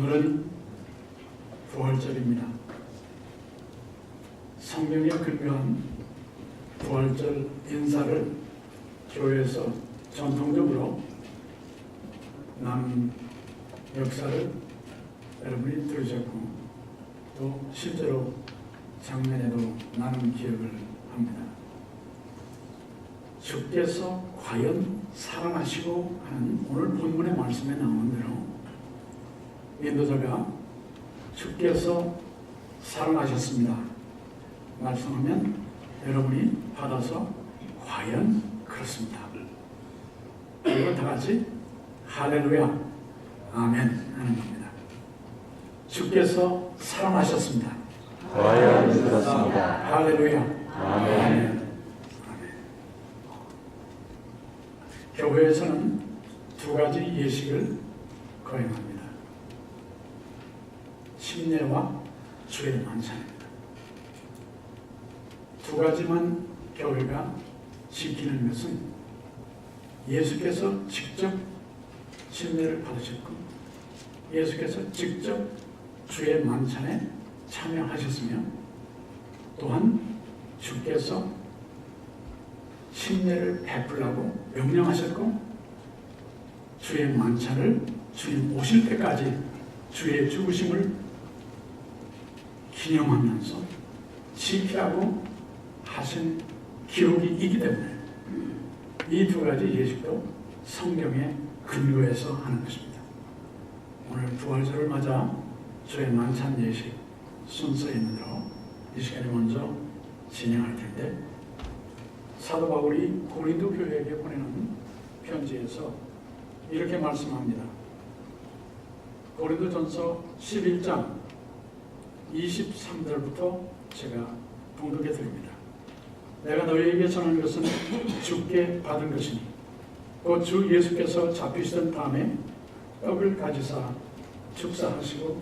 오늘은 부활절입니다. 성경에 근거한 부활절 인사를 교회에서 전통적으로 나눈 역사를 여러분이 들으셨고 또 실제로 작년에도 나눈 기억을 합니다. 주께서 과연 살아나시고 하는 오늘 본문의 말씀에 나온 대로 인도자가 주께서 살아나셨습니다 말씀하면 여러분이 받아서 과연 그렇습니다. 그리고 다 같이 할렐루야 아멘 하는 겁니다. 주께서 살아나셨습니다. 과연 그렇습니다. 할렐루야 아멘. 아멘. 교회에서는 두 가지 예식을 거행합니다. 침례와 주의 만찬입니다. 두 가지만 교회가 지키는 것은 예수께서 직접 침례를 받으셨고 예수께서 직접 주의 만찬에 참여하셨으며 또한 주께서 침례를 베풀라고 명령하셨고 주의 만찬을 주님 오실 때까지 주의 죽으심을 기념하면서 지키라고 하신 기록이 있기 때문에 이 두 가지 예식도 성경에 근거해서 하는 것입니다. 오늘 부활절을 맞아 주의 만찬 예식 순서에 있는 대로 이 시간에 먼저 진행할 텐데 사도 바울이 고린도 교회에게 보내는 편지에서 이렇게 말씀합니다. 고린도전서 11장 23절부터 제가 봉독해 드립니다. 내가 너희에게 전하는 것은 주께 받은 것이니 곧 주 예수께서 잡히시던 밤에 떡을 가지사 축사하시고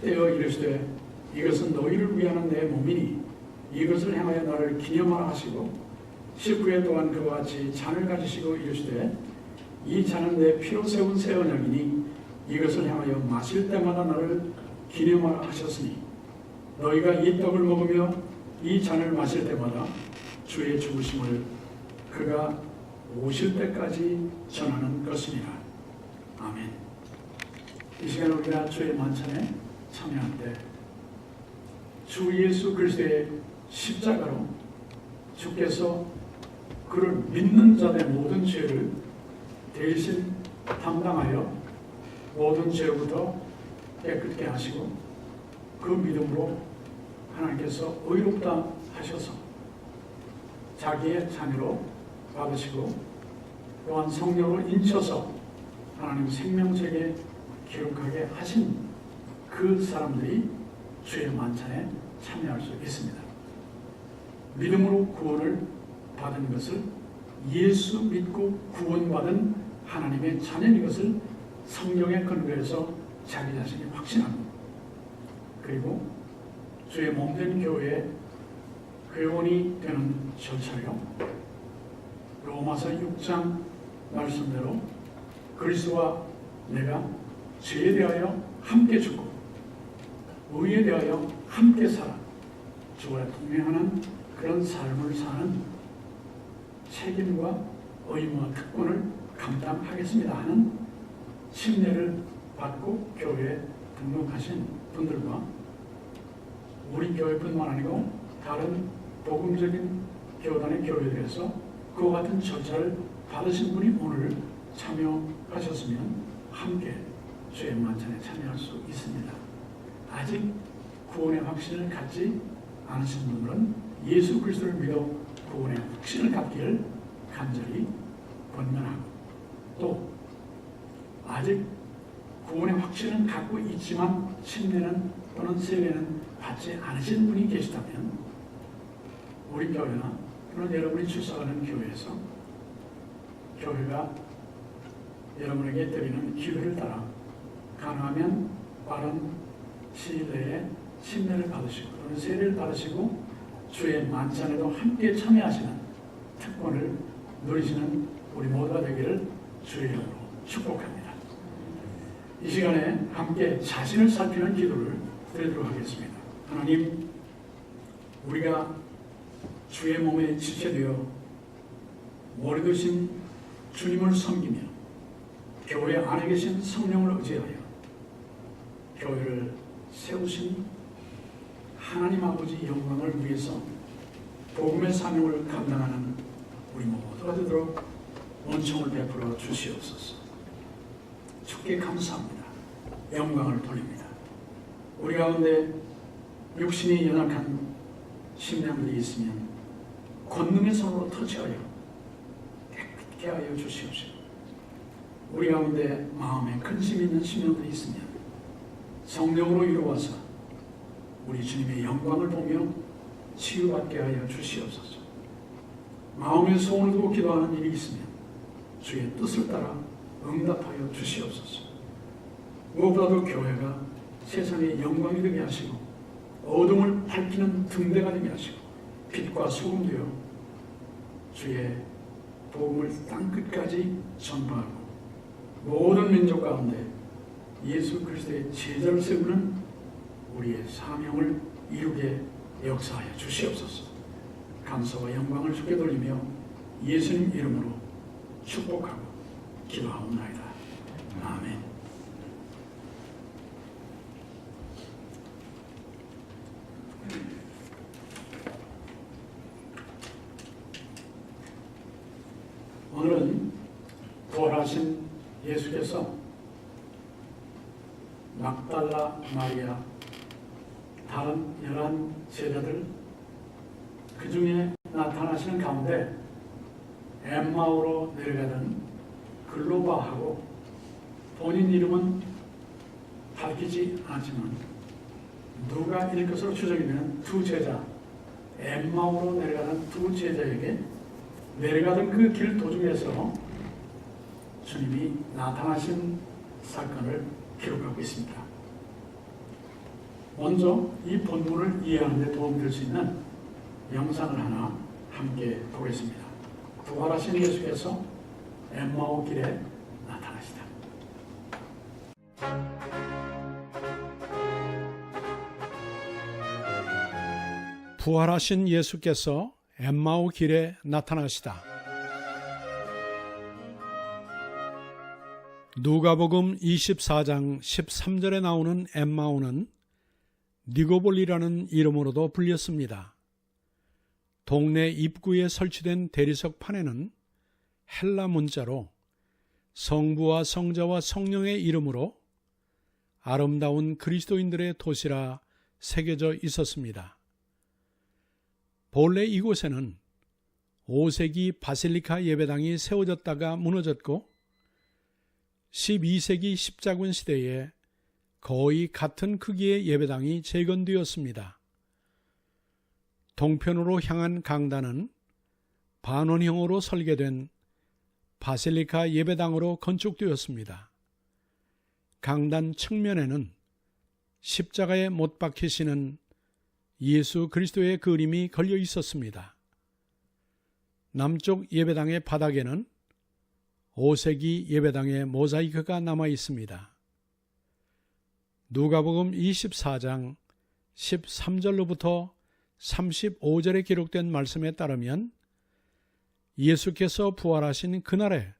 떼어 이르시되 이것은 너희를 위하는 내 몸이니 이것을 행하여 나를 기념하라 하시고 식후에 또한 그와 같이 잔을 가지시고 이르시되 이 잔은 내 피로 세운 새 언약이니 이것을 향하여 마실 때마다 나를 기념하라 하셨으니 너희가 이 떡을 먹으며 이 잔을 마실 때마다 주의 죽으심을 그가 오실 때까지 전하는 것이니라. 아멘. 이 시간 우리가 주의 만찬에 참여할 때 주 예수 그리스도의 십자가로 주께서 그를 믿는 자의 모든 죄를 대신 담당하여 모든 죄로부터 깨끗게 하시고 그 믿음으로 하나님께서 의롭다 하셔서 자기의 자녀로 받으시고 또한 성령을 인쳐서 하나님 생명책에 기록하게 하신 그 사람들이 주의 만찬에 참여할 수 있습니다. 믿음으로 구원을 받은 것을 예수 믿고 구원받은 하나님의 자녀인 것을 성경에 근거해서 자기 자신이 확신하고 그리고 주의 몸된 교회의 회원이 되는 절차요. 로마서 6장 말씀대로 그리스도와 내가 죄에 대하여 함께 죽고 의에 대하여 함께 살아 주와 동행하는 그런 삶을 사는 책임과 의무와 특권을 감당하겠습니다 하는 침례를 받고 교회에 등록하신 분들과 우리 교회뿐만 아니고 다른 복음적인 교단의 교회들에서 그와 같은 절차를 받으신 분이 오늘 참여하셨으면 함께 주의 만찬에 참여할 수 있습니다. 아직 구원의 확신을 갖지 않으신 분들은 예수 그리스도를 믿어 구원의 확신을 갖기를 간절히 권면하고 또 아직 구원의 확신은 갖고 있지만 침례는 또는 세례는 받지 않으신 분이 계시다면 우리 교회나 또는 여러분이 출석하는 교회에서 교회가 여러분에게 드리는 기회를 따라 가능하면 빠른 시일 내에 침례를 받으시고 또는 세례를 받으시고 주의 만찬에도 함께 참여하시는 특권을 누리시는 우리 모두가 되기를 주의 이름으로 축복합니다. 이 시간에 함께 자신을 살피는 기도를 드리도록 하겠습니다. 하나님, 우리가 주의 몸에 지체되어 머리 되신 주님을 섬기며 교회 안에 계신 성령을 의지하여 교회를 세우신 하나님 아버지 영광을 위해서 복음의 사명을 감당하는 우리 모두가 되도록 은총을 베풀어 주시옵소서. 주께 감사합니다. 영광을 돌립니다. 우리 가운데 육신이 연약한 심령들이 있으면 권능의 손으로 터치하여 깨끗게 하여 주시옵시고, 우리 가운데 마음에 근심이 있는 심령들이 있으면 성령으로 이루어서 우리 주님의 영광을 보며 치유받게 하여 주시옵소서. 마음의 소원을 두고 기도하는 일이 있으면 주의 뜻을 따라 응답하여 주시옵소서. 무엇보다도 교회가 세상의 영광이 되게 하시고 어둠을 밝히는 등대가 되게 하시고 빛과 소금 되어 주의 복음을 땅끝까지 전파하고 모든 민족 가운데 예수 그리스도의 제자를 세우는 우리의 사명을 이루게 역사하여 주시옵소서. 감사와 영광을 주께 돌리며 예수님 이름으로 축복하고 기도하옵나이다. 아멘. 오늘은 부활하신 예수께서 막달라 마리아, 다른 11제자들 그 중에 나타나시는 가운데 엠마오로 내려가던 글로바하고 본인 이름은 밝히지 않지만 누가일 것으로 추정이 되는 두 제자, 엠마오로 내려가던 두 제자에게 내려가던 그 길 도중에서 주님이 나타나신 사건을 기록하고 있습니다. 먼저 이 본문을 이해하는 데 도움될 수 있는 영상을 하나 함께 보겠습니다. 부활하신 예수께서 엠마오 길에 나타나시다. 부활하신 예수께서 엠마오 길에 나타나시다. 누가복음 24장 13절에 나오는 엠마오는 니고볼리라는 이름으로도 불렸습니다. 동네 입구에 설치된 대리석 판에는 헬라 문자로 성부와 성자와 성령의 이름으로 아름다운 그리스도인들의 도시라 새겨져 있었습니다. 본래 이곳에는 5세기 바실리카 예배당이 세워졌다가 무너졌고 12세기 십자군 시대에 거의 같은 크기의 예배당이 재건되었습니다. 동편으로 향한 강단은 반원형으로 설계된 바실리카 예배당으로 건축되었습니다. 강단 측면에는 십자가에 못 박히시는 예수 그리스도의 그림이 걸려 있었습니다. 남쪽 예배당의 바닥에는 5세기 예배당의 모자이크가 남아 있습니다. 누가복음 24장 13절로부터 35절에 기록된 말씀에 따르면 예수께서 부활하신 그날에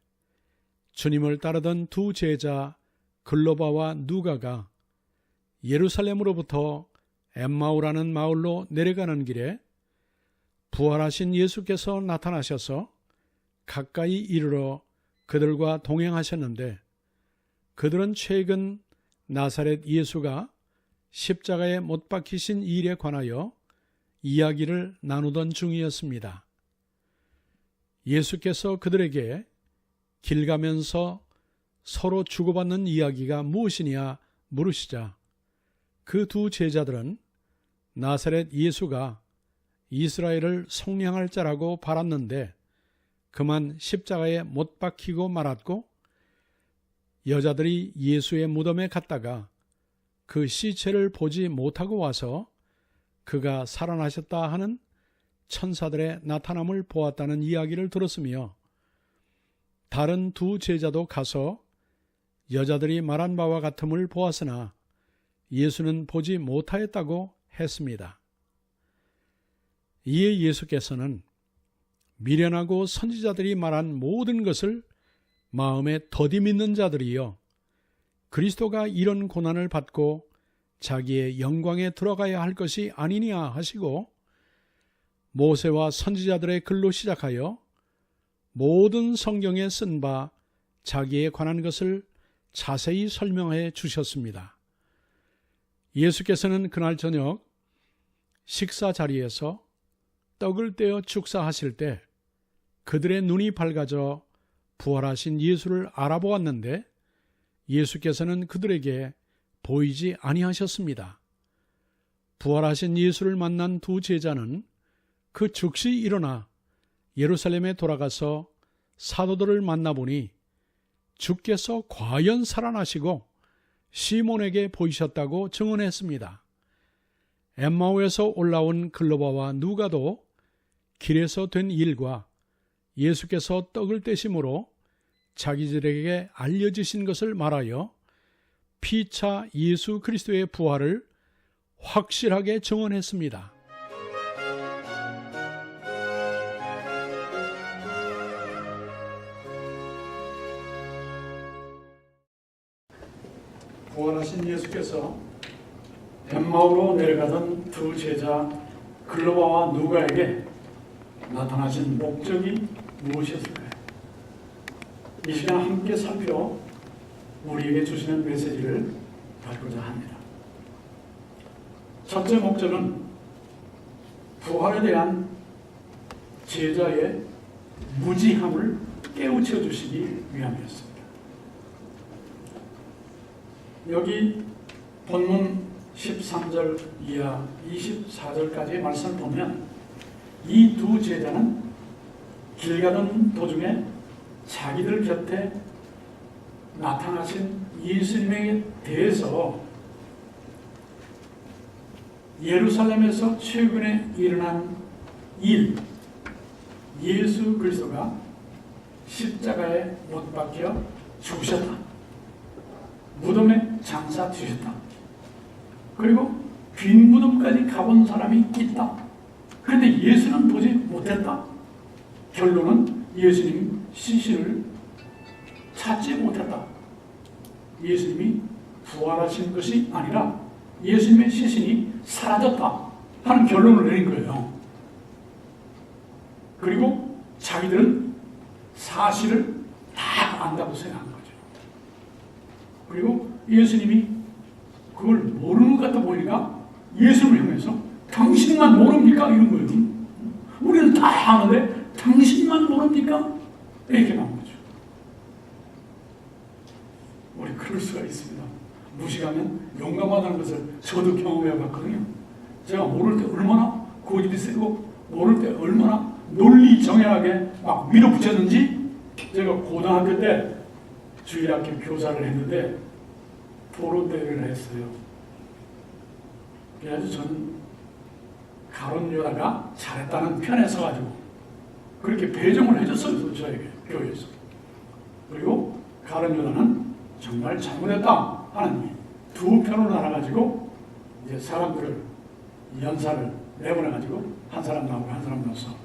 주님을 따르던 두 제자 글로바와 누가가 예루살렘으로부터 엠마오라는 마을로 내려가는 길에 부활하신 예수께서 나타나셔서 가까이 이르러 그들과 동행하셨는데, 그들은 최근 나사렛 예수가 십자가에 못 박히신 일에 관하여 이야기를 나누던 중이었습니다. 예수께서 그들에게 길 가면서 서로 주고받는 이야기가 무엇이냐 물으시자 그 두 제자들은 나사렛 예수가 이스라엘을 속량할 자라고 바랐는데 그만 십자가에 못 박히고 말았고, 여자들이 예수의 무덤에 갔다가 그 시체를 보지 못하고 와서 그가 살아나셨다 하는 천사들의 나타남을 보았다는 이야기를 들었으며, 다른 두 제자도 가서 여자들이 말한 바와 같음을 보았으나 예수는 보지 못하였다고 했습니다. 이에 예수께서는 미련하고 선지자들이 말한 모든 것을 마음에 더디 믿는 자들이여 그리스도가 이런 고난을 받고 자기의 영광에 들어가야 할 것이 아니냐 하시고 모세와 선지자들의 글로 시작하여 모든 성경에 쓴 바 자기에 관한 것을 자세히 설명해 주셨습니다. 예수께서는 그날 저녁 식사 자리에서 떡을 떼어 축사하실 때 그들의 눈이 밝아져 부활하신 예수를 알아보았는데 예수께서는 그들에게 보이지 아니하셨습니다. 부활하신 예수를 만난 두 제자는 그 즉시 일어나 예루살렘에 돌아가서 사도들을 만나보니 주께서 과연 살아나시고 시몬에게 보이셨다고 증언했습니다. 엠마오에서 올라온 글로바와 누가도 길에서 된 일과 예수께서 떡을 떼심으로 자기들에게 알려주신 것을 말하여 피차 예수 그리스도의 부활을 확실하게 증언했습니다. 부활하신 예수께서 엠마오로 내려가던 두 제자 글로바와 누가에게 나타나신 목적이 무엇이었을까요? 이 시간 함께 살펴 우리에게 주시는 메시지를 받고자 합니다. 첫째 목적은 부활에 대한 제자의 무지함을 깨우쳐 주시기 위함이었습니다. 여기 본문 13절 이하 24절까지의 말씀을 보면 이 두 제자는 길 가던 도중에 자기들 곁에 나타나신 예수님에 대해서 예루살렘에서 최근에 일어난 일, 예수 그리스도가 십자가에 못 박혀 죽으셨다, 무덤에 장사되셨다, 그리고 빈 무덤까지 가본 사람이 있다. 그런데 예수는 보지 못했다. 결론은 예수님 시신을 찾지 못했다. 예수님이 부활하신 것이 아니라 예수님의 시신이 사라졌다 하는 결론을 내린 거예요. 그리고 자기들은 사실을 다 안다고 생각한 거죠. 그리고 예수님이 그걸 모르는 것 같아 보니까 예수를 향해서 당신만 모릅니까? 이런 거예요. 우리는 다 아는데 당신만 모릅니까? 이렇게 나온 거죠. 우리 그럴 수가 있습니다. 무식하면 용감하다는 것을 저도 경험해 봤거든요. 제가 모를 때 얼마나 고집이 세고 모를 때 얼마나 논리정연하게 막 밀어붙였는지, 제가 고등학교 때 주일학교 교사를 했는데 토론대회를 했어요. 그래서 저는 가론유다가 잘했다는 편에 서가지고 그렇게 배정을 해줬어요. 저에게 교회에서. 그리고 가론유다는 정말 잘못했다 하는 두 편으로 나눠가지고 이제 사람들을 연사를 내보내가지고 한 사람 나오고 한 사람 나와서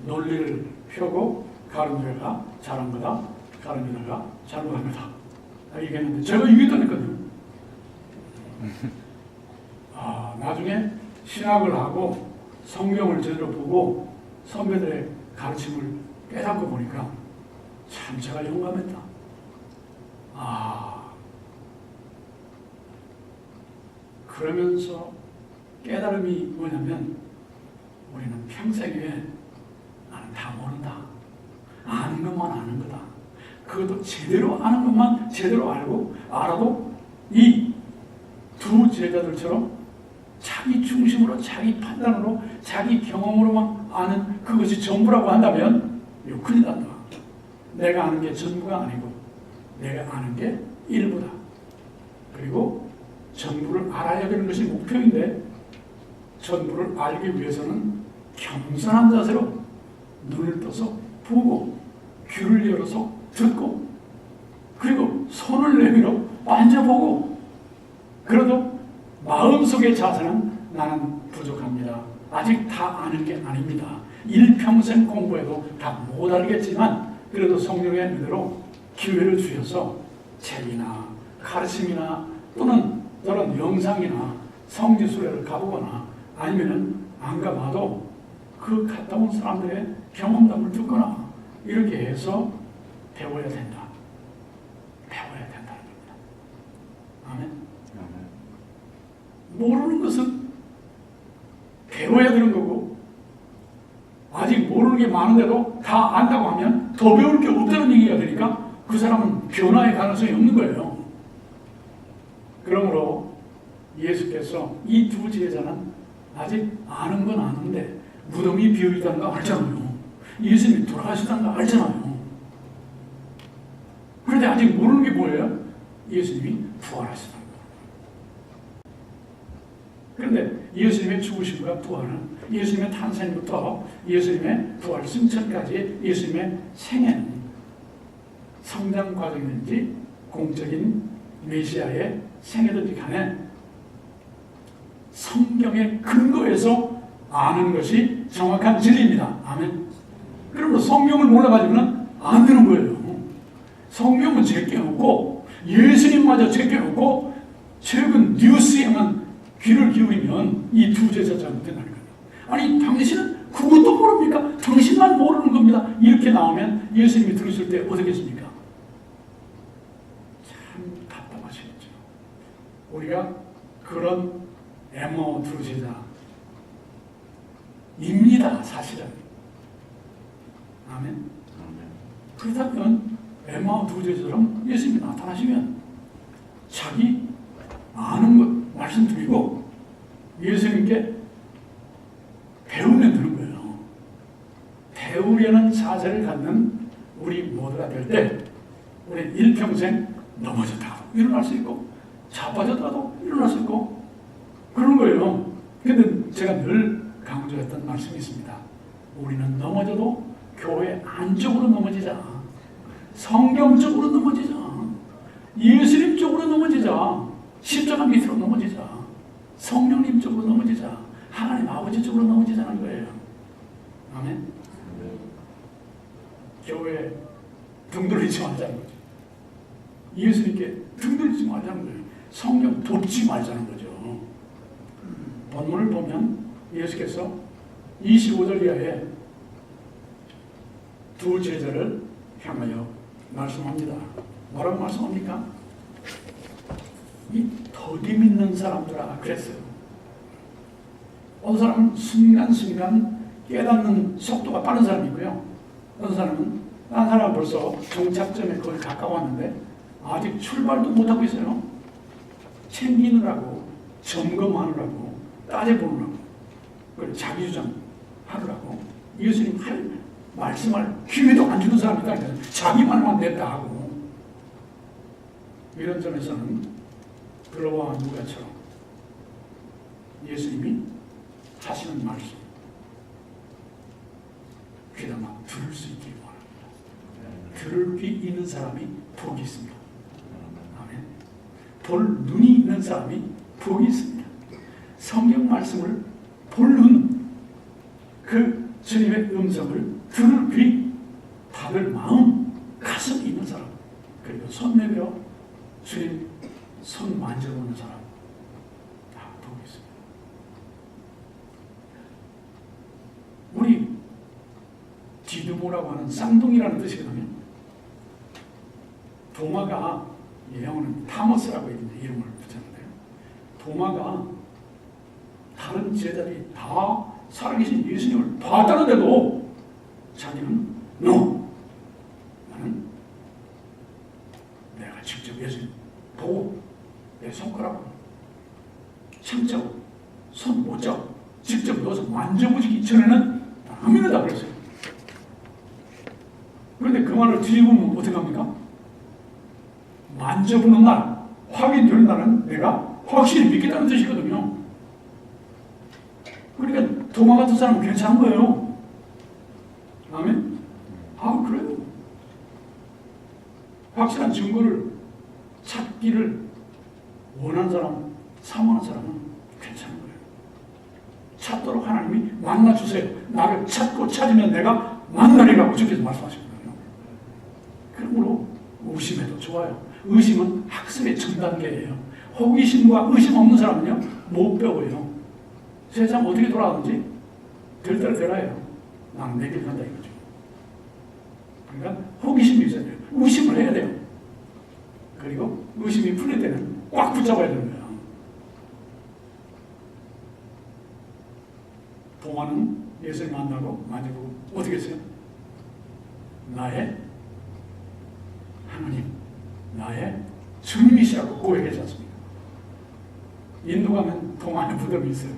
논리를 펴고 가론유다가 잘한 거다, 가론유다가 잘못한 거다 얘기했는데 제가 이겼다니까요. 나중에 신학을 하고 성경을 제대로 보고 선배들의 가르침을 깨닫고 보니까 참 제가 용감했다. 그러면서 깨달음이 뭐냐면 우리는 평생에 나는 다 모른다. 아는 것만 아는 거다. 그것도 제대로 아는 것만 제대로 알고, 알아도 이 두 제자들처럼 자기 중심으로, 자기 판단으로, 자기 경험으로만 아는 그것이 전부라고 한다면 이거 큰일 난다. 내가 아는 게 전부가 아니고 내가 아는 게 일부다. 그리고 전부를 알아야 되는 것이 목표인데 전부를 알기 위해서는 겸손한 자세로 눈을 떠서 보고 귀를 열어서 듣고 그리고 손을 내밀어 만져보고, 그래도 마음속의 자세는 나는 부족합니다. 아직 다 아는 게 아닙니다. 일평생 공부해도 다 못 알겠지만 그래도 성령의 은혜로 기회를 주셔서 책이나 가르침이나 또는 저런 영상이나 성지순례를 가보거나 아니면은 안 가봐도 그 갔다 온 사람들의 경험담을 듣거나 이렇게 해서 배워야 된다. 배워야 된다는 겁니다. 아멘. 모르는 것은 배워야 되는 거고, 아직 모르는 게 많은데도 다 안다고 하면 더 배울 게 없다는 얘기가 되니까 그 사람은 변화의 가능성이 없는 거예요. 그러므로 예수께서 이 두 제자는 아직 아는 건 아는데 무덤이 비어있다는 거 알잖아요. 예수님이 돌아가시다는 거 알잖아요. 그런데 아직 모르는 게 뭐예요? 예수님이 부활하시다는 거. 그런데 예수님의 죽으심과 부활은, 예수님의 탄생부터 예수님의 부활 승천까지 예수님의 생애는 성장 과정이든지 공적인 메시아의 생애든지 간에 성경의 근거에서 아는 것이 정확한 진리입니다. 아멘. 그러므로 성경을 몰라가지고는 안 되는 거예요. 성경은 제껴놓고 예수님마저 제껴놓고 최근 뉴스에만 귀를 기울이면 이 두 제자 잘못된다는 거예요. 아니 당신은 그것도 모릅니까? 당신만 모르는 겁니다. 이렇게 나오면 예수님이 들으실 때 어떻겠습니까? 참 답답하시겠죠. 우리가 그런 에모 두 제자입니다. 사실은. 아멘. 그렇다면 에모 두 제자처럼 예수님이 나타나시면 자기 아는 것 말씀드리고 예수님께 배우면 되는 거예요. 배우려는 자세를 갖는 우리 모두가 될 때 우리는 일평생 넘어졌다고 일어날 수 있고 자빠졌다도 일어날 수 있고 그런 거예요. 그런데 제가 늘 강조했던 말씀이 있습니다. 우리는 넘어져도 교회 안쪽으로 넘어지자. 성경적으로 넘어지자. 예수님 쪽으로 넘어지자. 십자가 밑으로 넘어지자. 성령님 쪽으로 넘어지자. 하나님 아버지 쪽으로 넘어지자는 거예요. 아멘. 교회 등 돌리지 말자는 거죠. 예수님께 등 돌리지 말자는 거예요. 성령 돕지 말자는 거죠. 본문을 보면 예수께서 25절 이하에 두 제자를 향하여 말씀합니다. 뭐라고 말씀합니까? 이 더디 믿는 사람들아 그랬어요. 어떤 사람은 순간순간 깨닫는 속도가 빠른 사람이 있고요. 어떤 사람은 다른 사람은 벌써 정착점에 거의 가까웠는데 아직 출발도 못하고 있어요. 챙기느라고 점검하느라고 따져보느라고 그리고 자기 주장 하느라고 예수님 할 말씀할 기회도 안 주는 사람이 있다니까. 자기 말만 냈다 하고. 이런 점에서는 글로와 누가처럼 예수님이 하시는 말씀 귀담아 들을 수 있길 바랍니다. 들을 귀 있는 사람이 복이 있습니다. 아멘. 볼 눈이 있는 사람이 복이 있습니다. 성경 말씀을 볼 눈, 그 주님의 음성을 들을 귀, 받을 마음, 가슴이 있는 사람, 그리고 손 내밀어 주님 손 만져보는 사람 다 복이 있습니다. 우리 디두모라고 하는 쌍둥이라는 뜻이거든요. 도마가 영어는 타머스라고 이름을 붙였는데요. 도마가 다른 제자들이 다 살아계신 예수님을 봤다는데도 자기는 No! 나는 내가 직접 예수님 보고 내 손가락으로 참자고 손 못 잡고 직접 넣어서 만져보기 전에는 안 믿는다 그랬어요. 그런데 그 말을 뒤집으면 어떻게 합니까? 만져보는 날, 확인되는 날은 내가 확실히 믿겠다는 뜻이거든요. 그러니까 도마 같은 사람은 괜찮은 거예요. 아멘? 아, 그래요? 확실한 증거를 찾기를 원하는 사람, 사모하는 사람은 괜찮은 거예요. 찾도록 하나님이 만나주세요. 나를 찾고 찾으면 내가 만나리라고 주께서 말씀하셨거든요. 그러므로 의심해도 좋아요. 의심은 학습의 전 단계예요. 호기심과 의심 없는 사람은요 못 배워요. 세상 어떻게 돌아가는지 될 대로 되라요. 나는 내 길 간다 이거죠. 그러니까 호기심이 있어야 돼요. 의심을 해야 돼요. 그리고 의심이 풀릴 때는 꽉 붙잡아야 되는 거예요. 도마는 예수를 만나고 만지고 어떻게 했어요? 나의 하나님, 나의 주님이시라고 고백하지 않습니까? 인도 가면 도마의 무덤이 있어요.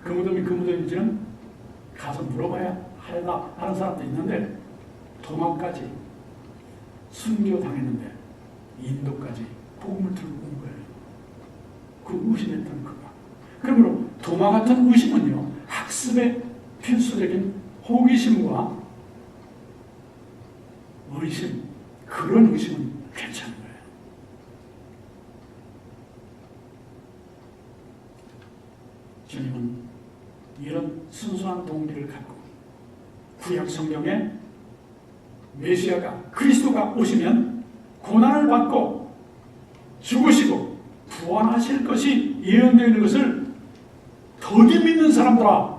그 무덤이 그 무덤인지는 가서 물어봐야 하는 사람도 있는데 도마까지 순교당했는데 인도까지 복음을 들고 온 거예요. 그 의심했던 그가. 그러므로 도마 같은 의심은요 학습의 필수적인 호기심과 의심, 그런 의심은 괜찮은 거예요. 주님은 이런 순수한 동기를 갖고 구약 성경에 메시아가 그리스도가 오시면 고난을 받고 죽으시고 부활하실 것이 예언되어 있는 것을 더디 믿는 사람들아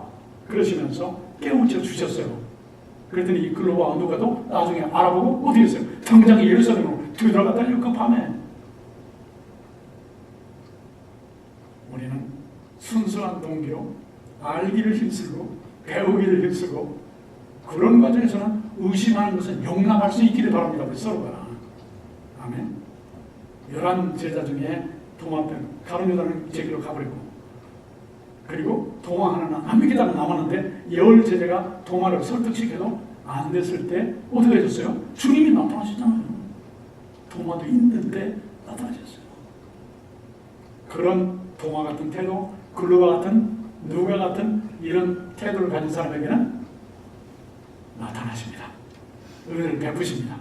그러시면서 깨우쳐 주셨어요. 그랬더니 이 글로와 누가도 나중에 알아보고 어디 했어요? 당장 예루살렘으로 들어갔다니요. 그 밤에. 우리는 순수한 동기로 알기를 힘쓰고 배우기를 힘쓰고 그런 과정에서는 의심하는 것은 용납할 수 있기를 바랍니다. 우리 서로가. 아멘. 11 제자 중에 도마편 다른 여자는 제기로 가버리고 그리고 도마 하나는 안 믿기다가 남았는데 10 제자가 도마를 설득시켜도 안 됐을 때 어떻게 해줬어요? 주님이 나타나셨잖아요. 도마도 있는데 나타나셨어요. 그런 도마 같은 태도, 글로와 같은 누가 같은 이런 태도를 가진 사람에게는 나타나십니다. 은혜를 베푸십니다.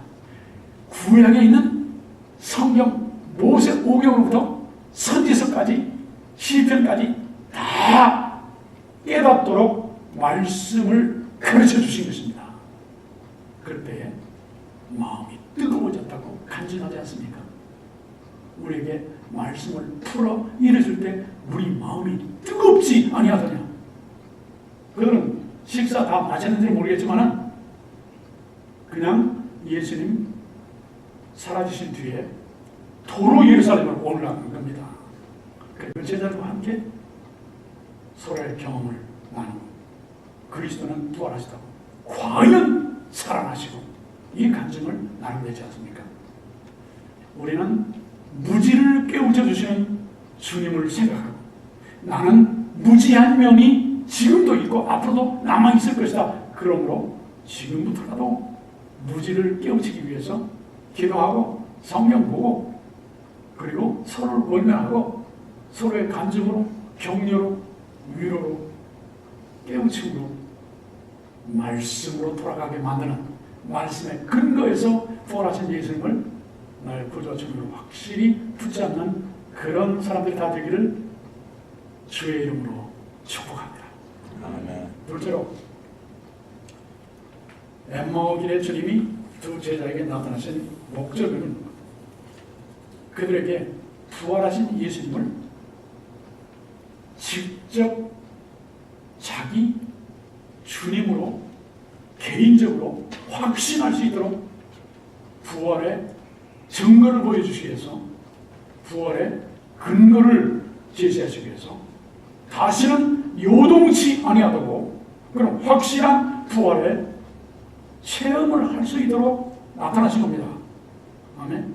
구약에 있는 성경 모세 오경으로부터 선지서까지 시편까지 다 깨닫도록 말씀을 가르쳐 주신 것입니다. 그럴 때에 마음이 뜨거워졌다고 간증하지 않습니까? 우리에게 말씀을 풀어 이르실 때 우리 마음이 뜨겁지 아니하더냐. 그들은 식사 다 마셨는지 모르겠지만 그냥 예수님 사라지신 뒤에 도로 예루살렘으로 올라간 겁니다. 그리고 제자들과 함께 서로의 경험을 나누고 그리스도는 부활하시다고 과연 살아나시고 이 간증을 나누되지 않습니까? 우리는 무지를 깨우쳐 주시는 주님을 생각하고 나는 무지한 면이 지금도 있고 앞으로도 남아있을 것이다. 그러므로 지금부터라도 무지를 깨우치기 위해서 기도하고 성경 보고 그리고 서로를 권면하고 서로의 간증으로 격려로 위로로 깨우침으로 말씀으로 돌아가게 만드는 말씀의 근거에서 부활하신 예수님을 나의 구주와 주님으로 확실히 붙잡는 그런 사람들이 다 되기를 주의 이름으로 축복합니다. 아멘. 둘째로 엠마오 길에 주님이 두 제자에게 나타나신 목적은 그들에게 부활하신 예수님을 직접 자기 주님으로 개인적으로 확신할 수 있도록 부활의 증거를 보여주시기 위해서 부활의 근거를 제시하시기 위해서 다시는 요동치 아니하고 그런 확실한 부활의 체험을 할 수 있도록 나타나신 겁니다. 아멘.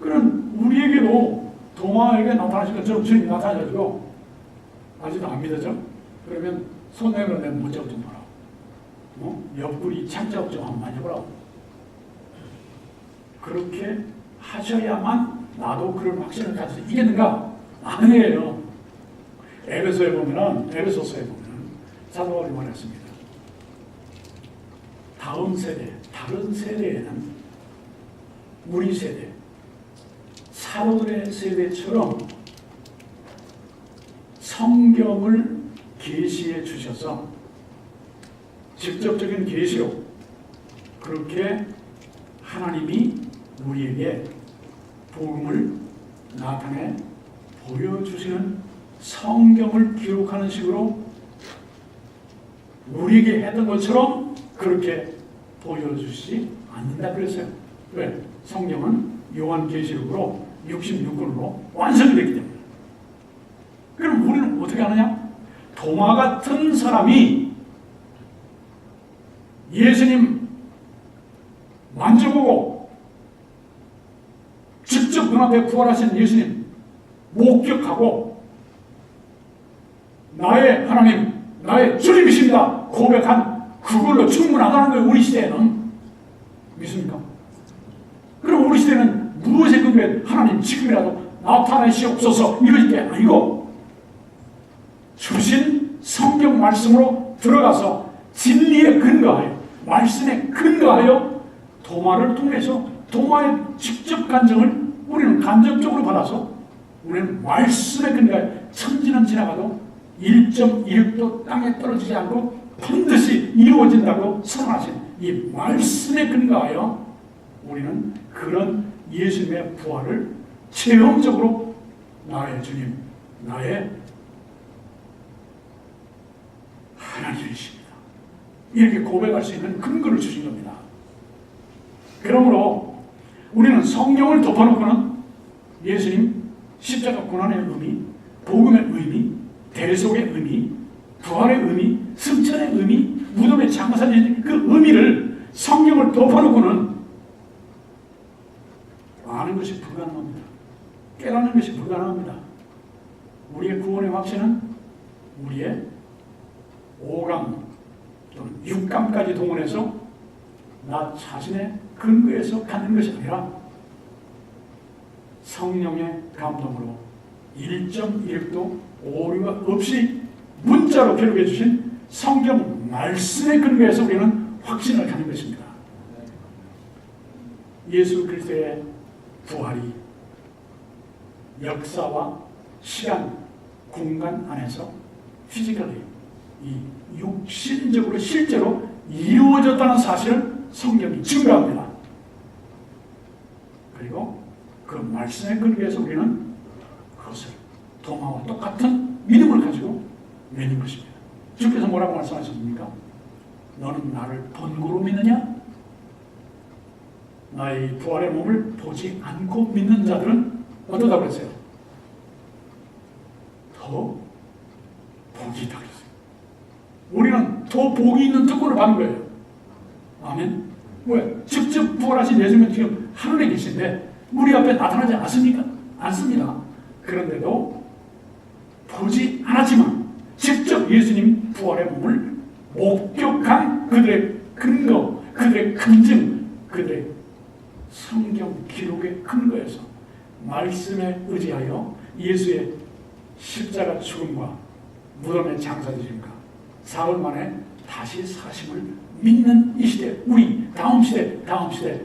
그런 우리에게도 도마에게 나타나신 것처럼 주님이 나타나셔가지고 아직도 안 믿어져? 그러면 손 내밀어 내가 못 잡고 좀 봐라. 옆구리 창자국 좀 한번 만져보라고. 그렇게 하셔야만 나도 그런 확신을 가져서 이겠는가? 아니에요. 에베소서에 보면 사도 바울이 말했습니다. 다음 세대, 다른 세대에는 우리 세대, 사도들의 세대처럼 성경을 계시해 주셔서 직접적인 계시로 그렇게 하나님이 우리에게 복음을 나타내 보여주시는 성경을 기록하는 식으로 우리에게 했던 것처럼 그렇게 보여주시지 않는다 그랬어요. 왜? 성경은 요한계시록으로 66권으로 완성이 됐기 때문에. 그럼 우리는 어떻게 하느냐? 도마 같은 사람이 예수님 만져보고 직접 눈앞에 부활하신 예수님 목격하고 나의 하나님, 나의 주님이십니다 고백한 그걸로 충분하다는 거예요. 우리 시대에는. 믿습니까? 그럼 우리 시대는 무엇에 근거해 하나님 지금이라도 나타나시옵소서 이럴 게 아니고 주신 성경 말씀으로 들어가서 진리에 근거하여 말씀에 근거하여 도마를 통해서 도마의 직접 간증을 우리는 간접적으로 받아서 우리는 말씀에 근거하여 천지는 지나가도 1.1도 땅에 떨어지지 않고 반드시 이루어진다고 선언하신 이 말씀에 근거하여 우리는 그런 예수님의 부활을 체험적으로 나의 주님, 나의 하나님이십니다. 이렇게 고백할 수 있는 근거를 주신 겁니다. 그러므로 우리는 성경을 덮어놓고는 예수님 십자가 고난의 의미, 복음의 의미, 대속의 의미, 부활의 의미, 승천의 의미, 무덤의 장사진 그 의미를 성경을 덮어놓고는 아는 것이 불가능합니다. 깨닫는 것이 불가능합니다. 우리의 구원의 확신은 우리의 5감 또는 6감까지 동원해서 나 자신의 근거에서 갖는 것이 아니라 성령의 감동으로 1.1도 오류가 없이 문자로 기록해 주신 성경 말씀의 근거에서 우리는 확신을 갖는 것입니다. 예수 그리스도의 부활이 역사와 시간, 공간 안에서 피지컬리 이 육신적으로 실제로 이루어졌다는 사실을 성경이 증거합니다. 그리고 그 말씀의 근거에서 우리는 그것을 도마와 똑같은 믿음을 가지고 내는 것입니다. 주께서 뭐라고 말씀하셨습니까? 너는 나를 본고로 믿느냐? 나의 부활의 몸을 보지 않고 믿는 자들은 어떠다고 그랬어요? 더 복이 있다 그랬어요. 우리는 더 복이 있는 특권을 받는 거예요. 아멘. 왜? 직접 부활하신 예수님은 지금 하늘에 계신데 우리 앞에 나타나지 않습니까? 않습니다. 그런데도 보지 않았지만 직접 예수님 부활의 몸을 목격한 그들의 근거, 그들의 간증, 그들의 성경 기록의 근거에서 말씀에 의지하여 예수의 십자가 죽음과 무덤의 장사되심과 사흘 만에 다시 사심을 믿는 이 시대, 우리 다음 시대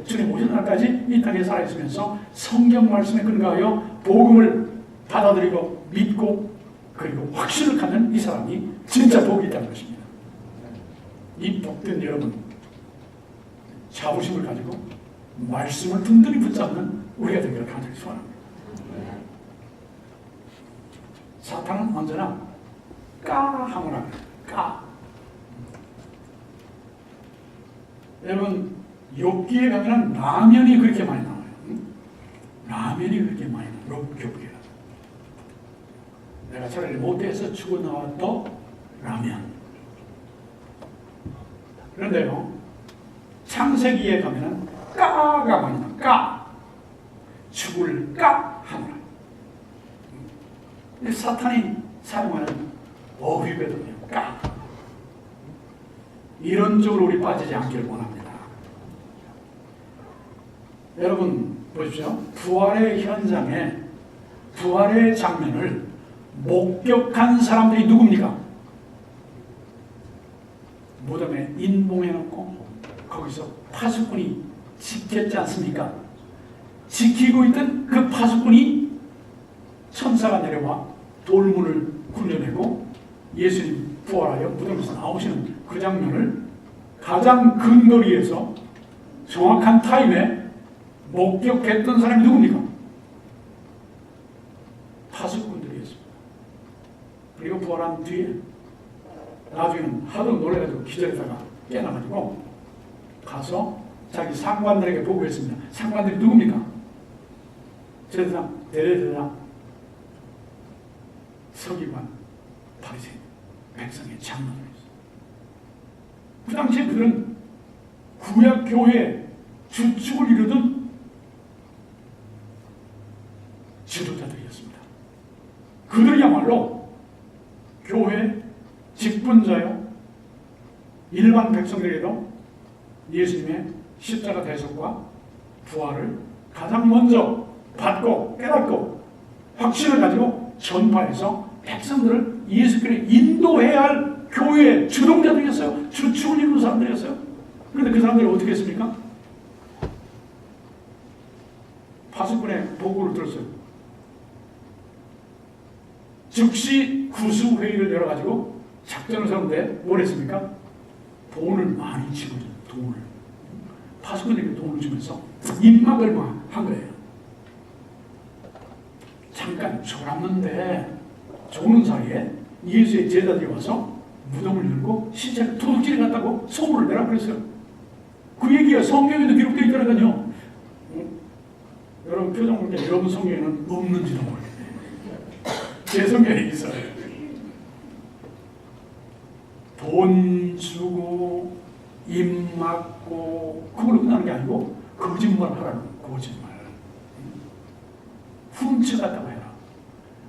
주님 오신 날까지 이 땅에 살아있으면서 성경 말씀에 근거하여 복음을 받아들이고 믿고 그리고 확신을 갖는 이 사람이 진짜 복이 있다는 것입니다. 이 복된 여러분 자부심을 가지고 말씀을 든든히 붙잡는 우리가 되기를 간절히 소원합니다. 사탄은 언제나 까함을 합니다. 까. 여러분 욥기에 가면 라면이 그렇게 많이 나와요. 라면이 그렇게 많이 나와요. 욥기에. 내가 차라리 모태에서 죽어나왔던 라면. 그런데요 창세기에 가면 까가 많이 나와요. 까. 죽을 까 하노라. 사탄이 사용하는 어휘거든요. 까. 이런 쪽으로 우리 빠지지 않기를 원합니다. 여러분 보십시오. 부활의 현장에 부활의 장면을 목격한 사람들이 누굽니까? 무덤에 인봉해놓고 거기서 파수꾼이 지켰지 않습니까? 지키고 있던 그 파수꾼이 천사가 내려와 돌문을 굴려내고 예수님 부활하여 무덤에서 나오시는 그 장면을 가장 근거리에서 정확한 타임에 목격했던 사람이 누굽니까? 파수꾼들이었습니다. 그리고 부활한 뒤에 나중에는 하도 놀래가지고 기절했다가 깨어나가지고 가서 자기 상관들에게 보고했습니다. 상관들이 누굽니까? 제사장, 대제사장, 서기관, 바리새인, 백성의 장로들이었어요. 그 당시에 그들은 구약 교회의 주축을 이루던 지도자들이었습니다. 그들이야말로 교회 직분자요, 일반 백성들에게도 예수님의 십자가 대속과 부활을 가장 먼저 받고 깨닫고 확신을 가지고 전파해서 백성들을 예수께로 인도해야 할 교회의 주동자들이었어요. 주축을 이루는 사람들이었어요. 그런데 그 사람들이 어떻게 했습니까? 파수꾼의 보고를 들었어요. 즉시 구수회의를 열어가지고 작전을 세우는데 뭘 했습니까? 돈을 많이 치고요. 돈을. 파수꾼에게 돈을 주면서 입막을 한 거예요. 잠깐 졸았는데 조는 사이에 예수의 제자들이 와서 무덤을 열고 시체를 도둑질해 갔다고 소문을 내라 그랬어요. 그 얘기가 성경에도 기록되어 있더라고요. 여러분 표정 볼때 여러분 성경에는 없는지도 모르겠네요. 제 성경에 있어요. 돈 주고 입 막고 그걸로 끝나는 게 아니고 거짓말 하라는 거짓말. 훔쳐갔다고 해라.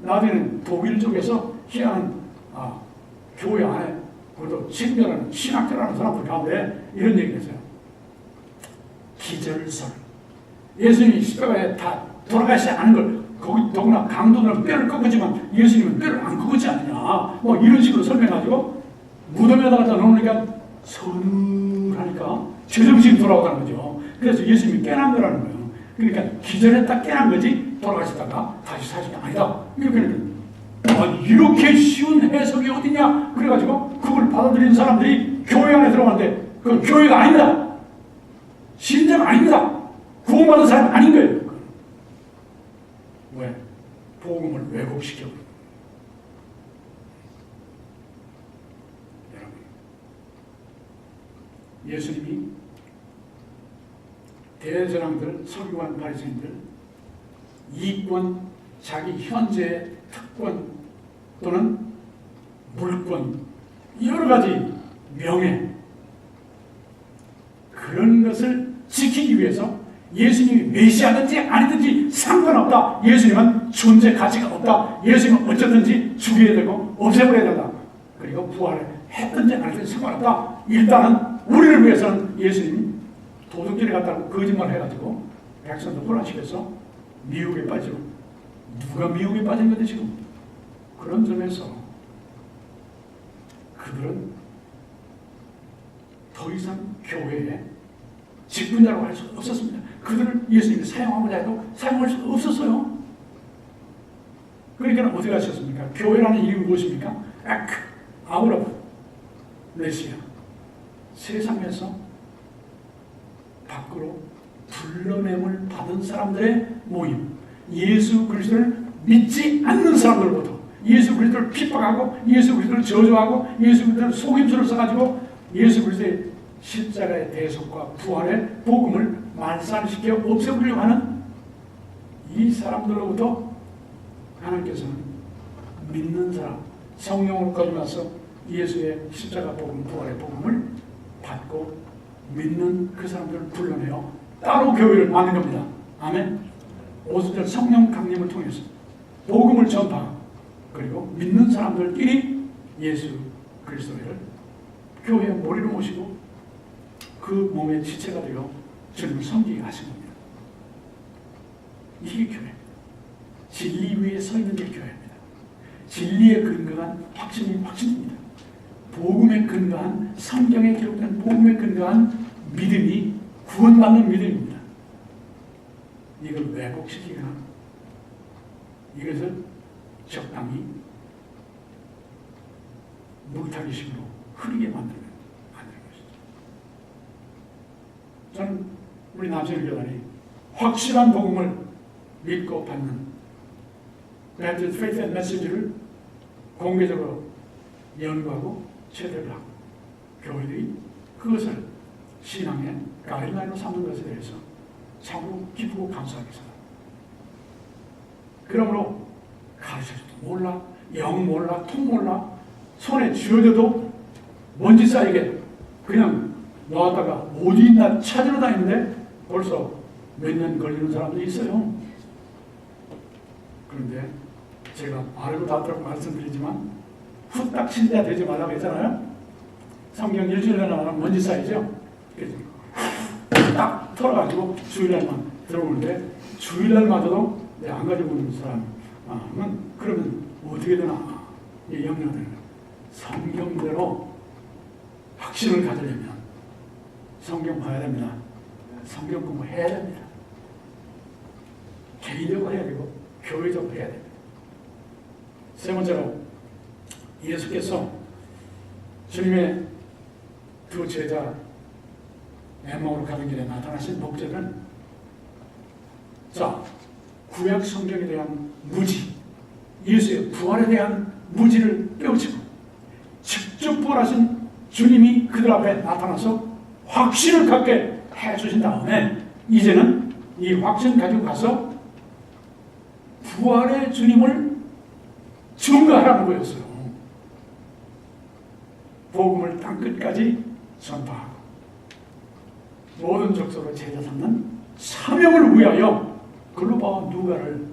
나중에는 독일 쪽에서 희한한 교회 안에 그래도 친절한 신학자라는 사람들 가운데 이런 얘기를 했어요. 기절설. 예수님이 십자가에 다 돌아가시지 않은 걸 거기 더구나 강도들은 뼈를 꺾었지만 예수님은 뼈를 안 꺾었지 않느냐. 뭐 이런 식으로 설명해가지고 무덤에다 갖다 놓으니까 서늘하니까 제정신이 돌아오다는 거죠. 그래서 예수님이 깨난 거라는 거예요. 그러니까 기절했다 깨난 거지 돌아가셨다가 다시 사신 게 아니다. 이렇게 쉬운 해석이 어디냐? 그래가지고 그걸 받아들이는 사람들이 교회 안에 들어가는데 그 교회가 아닙니다. 신자가 아닙니다. 구원받은 사람이 아닌 거예요. 왜? 복음을 왜곡시켜. 여러분, 예수님이 대제사장들, 서기관, 바리새인들 이권, 자기 현재의 특권 또는 물권, 여러 가지 명예 그런 것을 지키기 위해서 예수님이 메시아든지 아니든지 상관없다. 예수님은 존재 가치가 없다. 예수님은 어쩌든지 죽여야 되고 없애버려야 된다. 그리고 부활을 했든지 안 했든지 상관없다. 일단은 우리를 위해서는 예수님이 도둑질에 갔다고 거짓말 해가지고 백성들 혼란시켜서 미혹에 빠지고 누가 미혹에 빠진 건데 지금 그런 점에서 그들은 더 이상 교회에 직분자라고 할 수 없었습니다. 그들을 예수님이 사용하고자 해도 사용할 수 없었어요. 그러니까 어떻게 하셨습니까? 교회라는 이름이 무엇입니까? 아우라브 레시아. 세상에서 밖으로 불러냄을 받은 사람들의 모임. 예수 그리스도를 믿지 않는 사람들로부터 예수 그리스도를 핍박하고 예수 그리스도를 저주하고 예수 그리스도를 속임수를 써가지고 예수 그리스도의 십자가의 대속과 부활의 복음을 말살시켜 없애버리려고 하는 이 사람들로부터 하나님께서는 믿는 사람, 성령으로 거듭나서 예수의 십자가 복음, 부활의 복음을 받고 믿는 그 사람들을 불러내어 따로 교회를 만든 겁니다. 아멘. 오순절 성령 강림을 통해서 복음을 전파 그리고 믿는 사람들끼리 예수 그리스도를 교회의 머리로 모시고 그 몸의 지체가 되어 주님을 섬기게 하신 겁니다. 이게 교회입니다. 진리 위에 서 있는 게 교회입니다. 진리에 근거한 확신입니다. 복음에 근거한 성경에 기록된 복음에 근거한 믿음이 구원받는 믿음입니다. 이걸 왜곡시키거나 이것을 적당히 물타기식으로 흐리게 만드는 것이죠. 저는 우리 남성교단이 확실한 복음을 믿고 받는 Baptist Faith and Message를 공개적으로 연구하고 제대로 하고 교회들이 그것을 신앙의 가이드라인으로 삼는 것에 대해서 참으로 기쁘고 감사하게 생각합니다. 그러므로 가르쳐줘도 몰라, 영 몰라, 통 몰라, 손에 쥐어져도 먼지 쌓이게 그냥 놔다가 어디 있나 찾으러 다니는데 벌써 몇 년 걸리는 사람도 있어요. 그런데 제가 말고 닿도록 말씀드리지만 후딱 칠 때 되지 말라고 했잖아요. 성경 일주일에 나오면 먼지 쌓이죠. 그래서 딱 털어가지고 주일날만 들어오는데 주일날마저도 안 가지고 오는 사람은 그러면 어떻게 되나 이 영향을 성경대로 확신을 가지려면 성경 봐야 됩니다. 성경 공부해야 됩니다. 개인적으로 해야 되고 교회적으로 해야 됩니다. 세 번째로 예수께서 주님의 두 제자 엠마오로 가는 길에 나타나신 목적은 자, 구약 성경에 대한 무지, 예수의 부활에 대한 무지를 깨우치고 직접 부활하신 주님이 그들 앞에 나타나서 확신을 갖게 해주신 다음에 이제는 이 확신 가지고 가서 부활의 주님을 증거하라는 거였어요. 복음을 땅끝까지 전파하고 모든 족속을 제자 삼는 사명을 위하여 글로바 누가를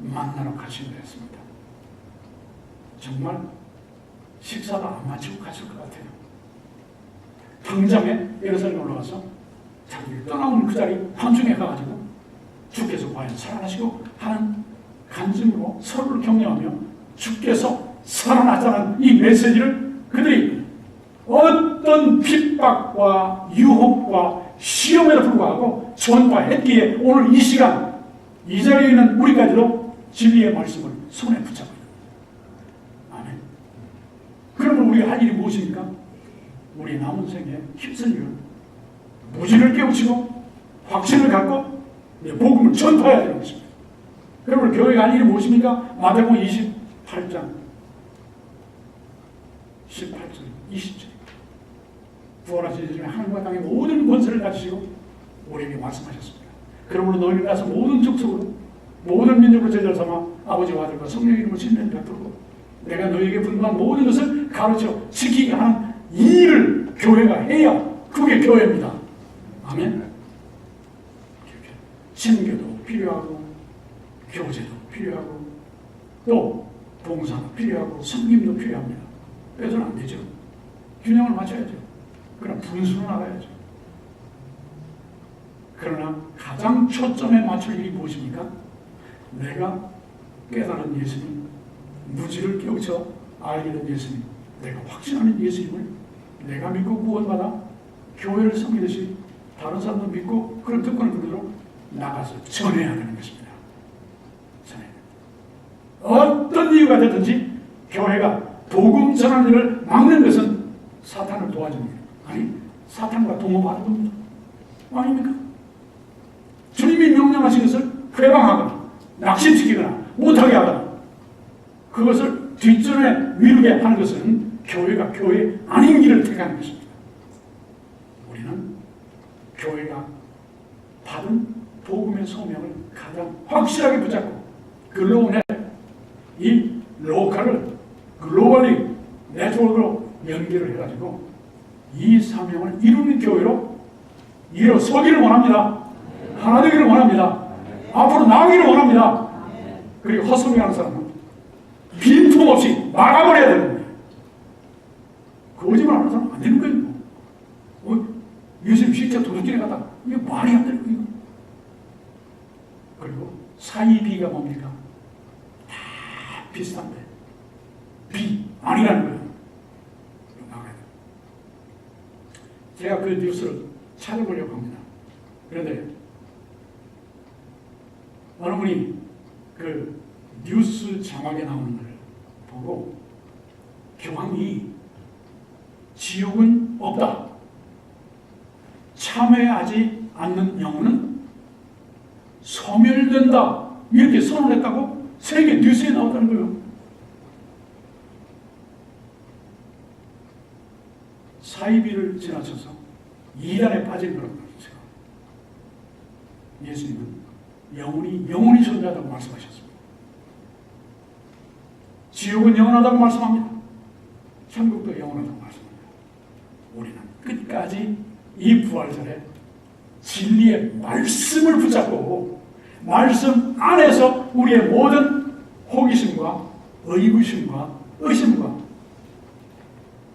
만나러 가신 거였습니다. 정말 식사도 안 마치고 갔을 것 같아요. 당장에 예루살렘 올라가서 자기를 떠나오는 그 자리 한중에 가가지고 주께서 과연 살아나시고 하는 간증으로 서로를 격려하며 주께서 살아났다는 이 메시지를 그들이 어떤 핍박과 유혹과 시험에도 불구하고 전파했기에 오늘 이 시간 이 자리에 있는 우리까지도 진리의 말씀을 손에 붙잡고 있는 거예요. 아멘. 그러면 우리가 할 일이 무엇입니까? 우리 남은 생에 힘쓸 일은 무지를 깨우치고 확신을 갖고 복음을 전파해야 되는 것입니다. 그러면 교회가 할 일이 무엇입니까? 마태복음 28장 18절 20절 부활하신 예수님이 하늘과 땅의 모든 권세를 가지시고 우리에게 말씀하셨습니다. 그러므로 너희는 가서 모든 족속으로 모든 민족을 제자로 삼아 아버지와 아들과 성령의 이름으로 진리를 베풀고 내가 너희에게 분부한 모든 것을 가르쳐 지키게 하는 이 일을 교회가 해야 그게 교회입니다. 아멘. 친교도 필요하고 교제도 필요하고 또 봉사도 필요하고 섬김도 필요합니다. 빼서는 안 되죠. 균형을 맞춰야죠. 그럼 분수로 나가야죠. 그러나 가장 초점에 맞출 일이 무엇입니까? 내가 깨달은 예수님, 무지를 깨우쳐 알게 된 예수님, 내가 확신하는 예수님을 내가 믿고 구원받아 교회를 섬기듯이 다른 사람도 믿고 그런 특권을 그대로 나가서 전해야 하는 것입니다. 전해야. 어떤 이유가 되든지 교회가 복음 전하는 일을 막는 것은 사탄을 도와줍니다. 아니, 사탄과 동업하는 겁니다. 아닙니까? 주님이 명령하신 것을 회방하거나 낙심시키거나 못하게 하거나 그것을 뒷전에 미루게 하는 것은 교회가 교회 아닌 길을 택하는 것입니다. 우리는 교회가 받은 복음의 소명을 가장 확실하게 붙잡고 글로벌의 이 로컬을 글로벌리 네트워크로 연결을 해가지고 이 사명을 이루는 교회로 일어서기를 원합니다. 하나 되기를 원합니다. 앞으로 나가기를 원합니다. 그리고 헛소리하는 사람은 빈틈없이 막아버려야 되는 거예요. 거짓말 하는 사람은 안 되는 거예요. 예수님 진짜 도둑질에 갔다. 이게 말이 안 되는 거예요. 그리고 사이비가 뭡니까? 다 비슷한데 비 아니라는 거예요. 나가야 돼요. 제가 그 뉴스를 찾아보려고 합니다. 그런데 어느 분이 그 뉴스 자막에 나오는 걸 보고 교황이 지옥은 없다, 참여하지 않는 영혼은 소멸된다, 이렇게 선언했다고 세계 뉴스에 나왔다는 거예요. 사이비를 지나쳐서 이단에 빠진 거라고 말했어요. 예수님은 영원히 존재하다고 말씀하셨습니다. 지옥은 영원하다고 말씀합니다. 천국도 영원하다고 말씀합니다. 우리는 끝까지 이 부활절에 진리의 말씀을 붙잡고 말씀 안에서 우리의 모든 호기심과 의구심과 의심과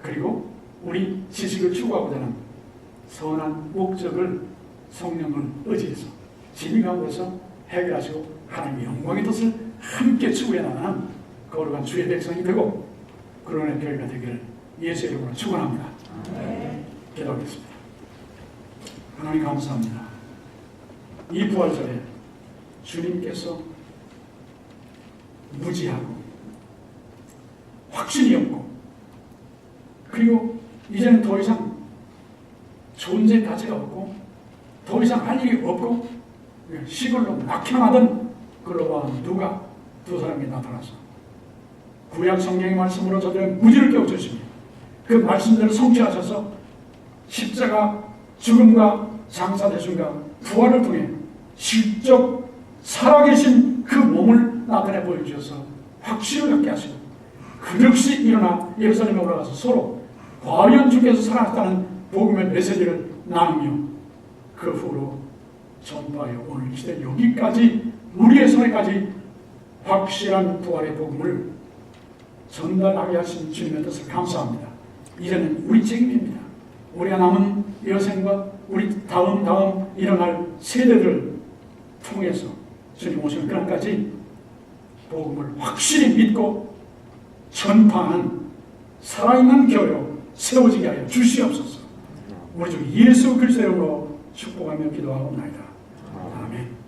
그리고 우리 지식을 추구하고자 하는 선한 목적을 성령을 의지해서 진리 가운데서 해결하시고 하나님의 영광의 뜻을 함께 추구해 나가는 거룩한 주의 백성이 되고 그런 교회가 되기를 예수의 이름으로 축원합니다. 기도하겠습니다. 하나님 감사합니다. 이 부활절에 주님께서 무지하고 확신이 없고 그리고 이제는 더 이상 존재 가치가 없고 더 이상 할 일이 없고 시골로 낙향하던 글로바 누가 두 사람이 나타나서 구약 성경의 말씀으로 저들의 무지를 깨워주시며 그 말씀대로 성취하셔서 십자가 죽음과 장사되심과 부활을 통해 실적 살아계신 그 몸을 나타내 보여주셔서 확신을 갖게 하시고 그 역시 일어나 예루살렘에 올라가서 서로 과연 주께서 살아났다는 복음의 메시지를 나누며 그 후로 전파하여 오늘 시대 여기까지 우리의 손에까지 확실한 부활의 복음을 전달하게 하신 주님의 뜻을 감사합니다. 이제는 우리 책임입니다. 우리가 남은 여생과 우리 다음 일어날 세대들을 통해서 주님 오시는 그날까지 복음을 확실히 믿고 전파하는 살아있는 교회로 세워지게 하여 주시옵소서. 우리 주 예수 그리스도의 이름으로 축복하며 기도하옵나이다. 아멘.